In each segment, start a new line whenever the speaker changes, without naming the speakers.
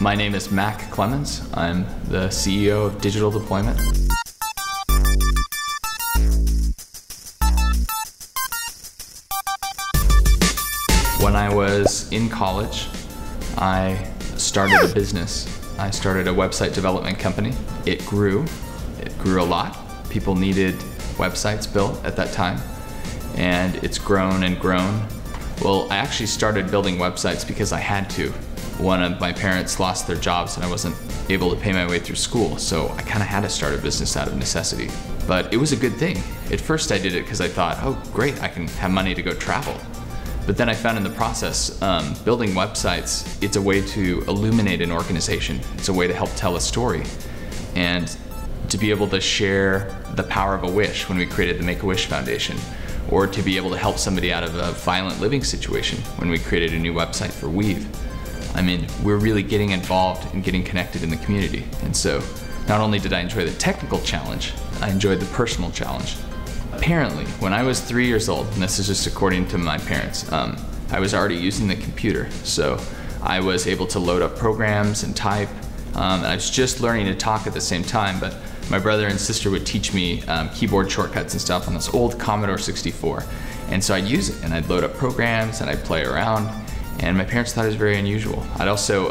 My name is Mike Clemmens. I'm the CEO of Digital Deployment. When I was in college, I started a business. I started a website development company. It grew a lot. People needed websites built at that time, and it's grown and grown. Well, I actually started building websites because I had to. One of my parents lost their jobs and I wasn't able to pay my way through school, so I kind of had to start a business out of necessity. But it was a good thing. At first I did it because I thought, oh great, I can have money to go travel. But then I found in the process, building websites, it's a way to illuminate an organization. It's a way to help tell a story. And to be able to share the power of a wish when we created the Make-A-Wish Foundation, or to be able to help somebody out of a violent living situation when we created a new website for Weave. I mean, we're really getting involved and getting connected in the community. And so not only did I enjoy the technical challenge, I enjoyed the personal challenge. Apparently, when I was 3 years old, and this is just according to my parents, I was already using the computer. So I was able to load up programs and type. And I was just learning to talk at the same time, but my brother and sister would teach me keyboard shortcuts and stuff on this old Commodore 64. And so I'd use it, and I'd load up programs, and I'd play around, and my parents thought it was very unusual. I'd also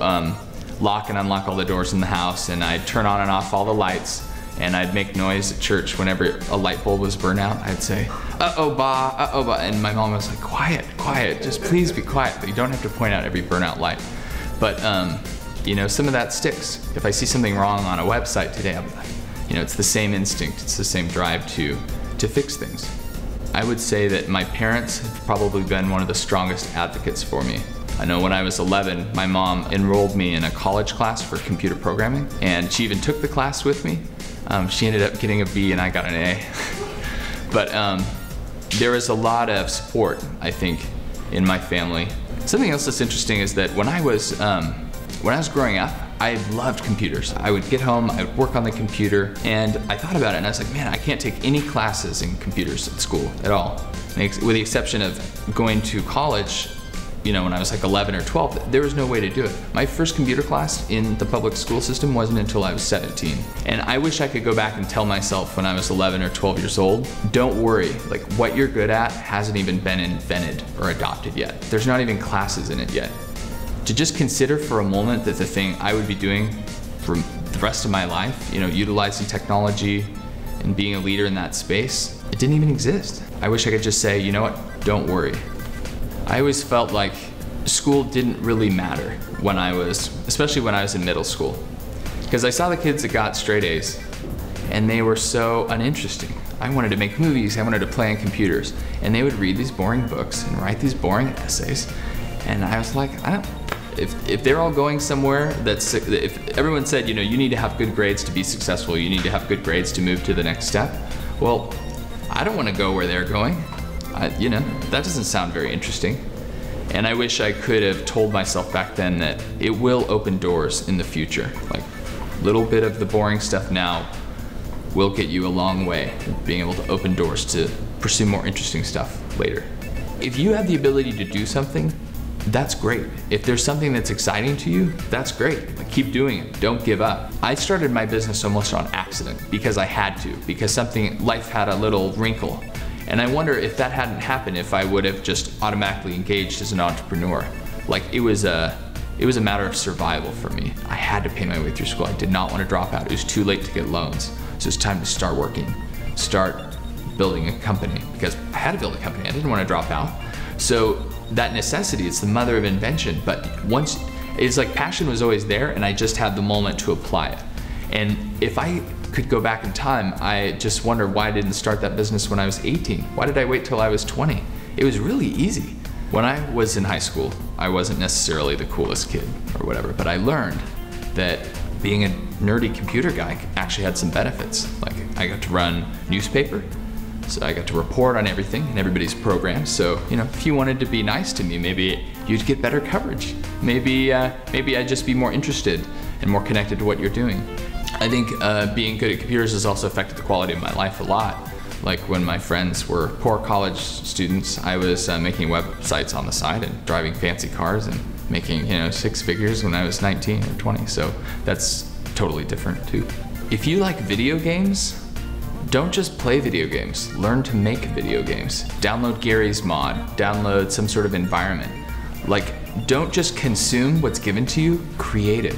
lock and unlock all the doors in the house, and I'd turn on and off all the lights, and I'd make noise at church whenever a light bulb was burnt out. I'd say, uh-oh, ba, and my mom was like, quiet, quiet, just please be quiet. But you don't have to point out every burnout light. But you know, some of that sticks. If I see something wrong on a website today, I'm like, you know, it's the same instinct, it's the same drive to fix things. I would say that my parents have probably been one of the strongest advocates for me. I know when I was 11, my mom enrolled me in a college class for computer programming, and she even took the class with me. She ended up getting a B and I got an A. But there was a lot of support, I think, in my family. Something else that's interesting is that when I was growing up, I loved computers. I would get home, I would work on the computer, and I thought about it and I was like, man, I can't take any classes in computers at school at all. With the exception of going to college, you know, when I was like 11 or 12, there was no way to do it. My first computer class in the public school system wasn't until I was 17. And I wish I could go back and tell myself when I was 11 or 12 years old, don't worry, like what you're good at hasn't even been invented or adopted yet. There's not even classes in it yet. To just consider for a moment that the thing I would be doing for the rest of my life, you know, utilizing technology and being a leader in that space, it didn't even exist. I wish I could just say, you know what, don't worry. I always felt like school didn't really matter when especially when I was in middle school. Because I saw the kids that got straight A's and they were so uninteresting. I wanted to make movies, I wanted to play on computers, and they would read these boring books and write these boring essays. And I was like, if they're all going somewhere if everyone said, you know, you need to have good grades to be successful, you need to have good grades to move to the next step, well, I don't want to go where they're going. You know, that doesn't sound very interesting. And I wish I could have told myself back then that it will open doors in the future. Like, a little bit of the boring stuff now will get you a long way, being able to open doors to pursue more interesting stuff later. If you have the ability to do something, that's great. If there's something that's exciting to you, that's great. Like, keep doing it, don't give up. I started my business almost on accident because I had to, because life had a little wrinkle. And I wonder if that hadn't happened, if I would have just automatically engaged as an entrepreneur. Like, it was a matter of survival for me. I had to pay my way through school. I did not want to drop out. It was too late to get loans. So it's time to start working, start building a company, because I had to build a company. I didn't want to drop out. So that necessity, it's the mother of invention. But it's like passion was always there, and I just had the moment to apply it. And if I could go back in time, I just wonder why I didn't start that business when I was 18. Why did I wait till I was 20? It was really easy. When I was in high school, I wasn't necessarily the coolest kid or whatever, but I learned that being a nerdy computer guy actually had some benefits. Like, I got to run newspaper, so I got to report on everything and everybody's programs. So, you know, if you wanted to be nice to me, maybe you'd get better coverage. Maybe I'd just be more interested and more connected to what you're doing. I think being good at computers has also affected the quality of my life a lot. Like, when my friends were poor college students, I was making websites on the side and driving fancy cars, and making, you know, 6 figures when I was 19 or 20. So that's totally different too. If you like video games, don't just play video games, learn to make video games. Download Gary's mod, download some sort of environment. Like, don't just consume what's given to you, create it.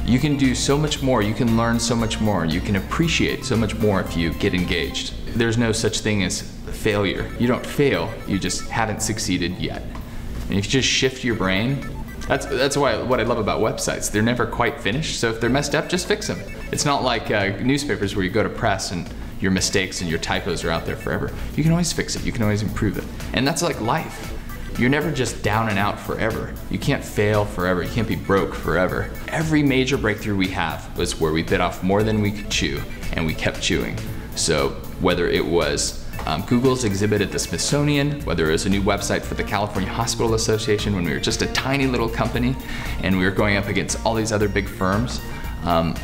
You can do so much more, you can learn so much more, you can appreciate so much more if you get engaged. There's no such thing as failure. You don't fail, you just haven't succeeded yet. And if you just shift your brain, that's why what I love about websites. They're never quite finished, so if they're messed up, just fix them. It's not like newspapers where you go to press and your mistakes and your typos are out there forever. You can always fix it, you can always improve it. And that's like life. You're never just down and out forever. You can't fail forever, you can't be broke forever. Every major breakthrough we have was where we bit off more than we could chew, and we kept chewing. So whether it was Google's exhibit at the Smithsonian, whether it was a new website for the California Hospital Association when we were just a tiny little company and we were going up against all these other big firms,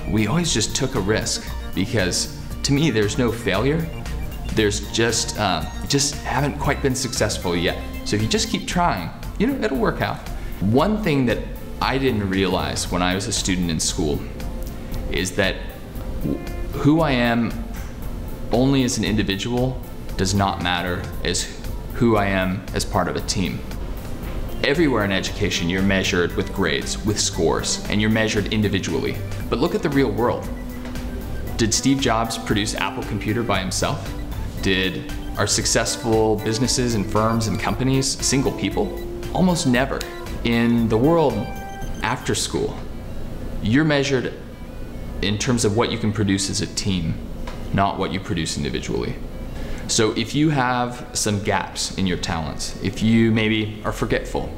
we always just took a risk, because to me there's no failure. There's just haven't quite been successful yet. So if you just keep trying, you know, it'll work out. One thing that I didn't realize when I was a student in school is that who I am only as an individual does not matter as who I am as part of a team. Everywhere in education, you're measured with grades, with scores, and you're measured individually. But look at the real world. Did Steve Jobs produce Apple Computer by himself? Are successful businesses and firms and companies single people? Almost never. In the world after school, you're measured in terms of what you can produce as a team, not what you produce individually. So if you have some gaps in your talents, if you maybe are forgetful,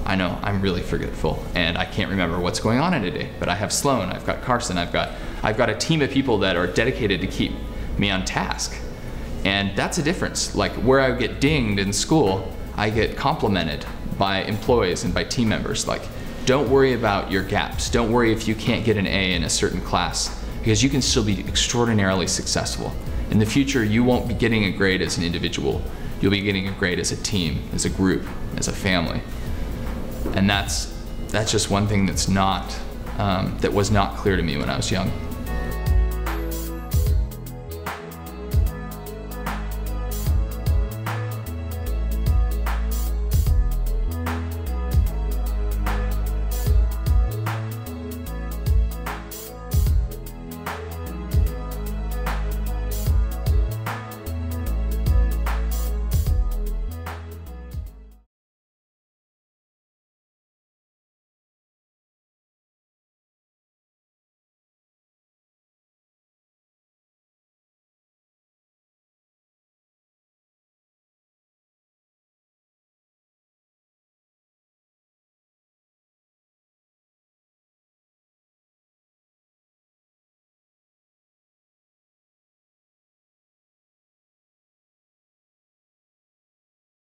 I know I'm really forgetful and I can't remember what's going on in a day, but I have Sloan, I've got Carson, I've got a team of people that are dedicated to keep me on task. And that's a difference. Like where I get dinged in school, I get complimented by employees and by team members. Like, don't worry about your gaps. Don't worry if you can't get an A in a certain class, because you can still be extraordinarily successful. In the future, you won't be getting a grade as an individual. You'll be getting a grade as a team, as a group, as a family. And that's just one thing that's not, that was not clear to me when I was young.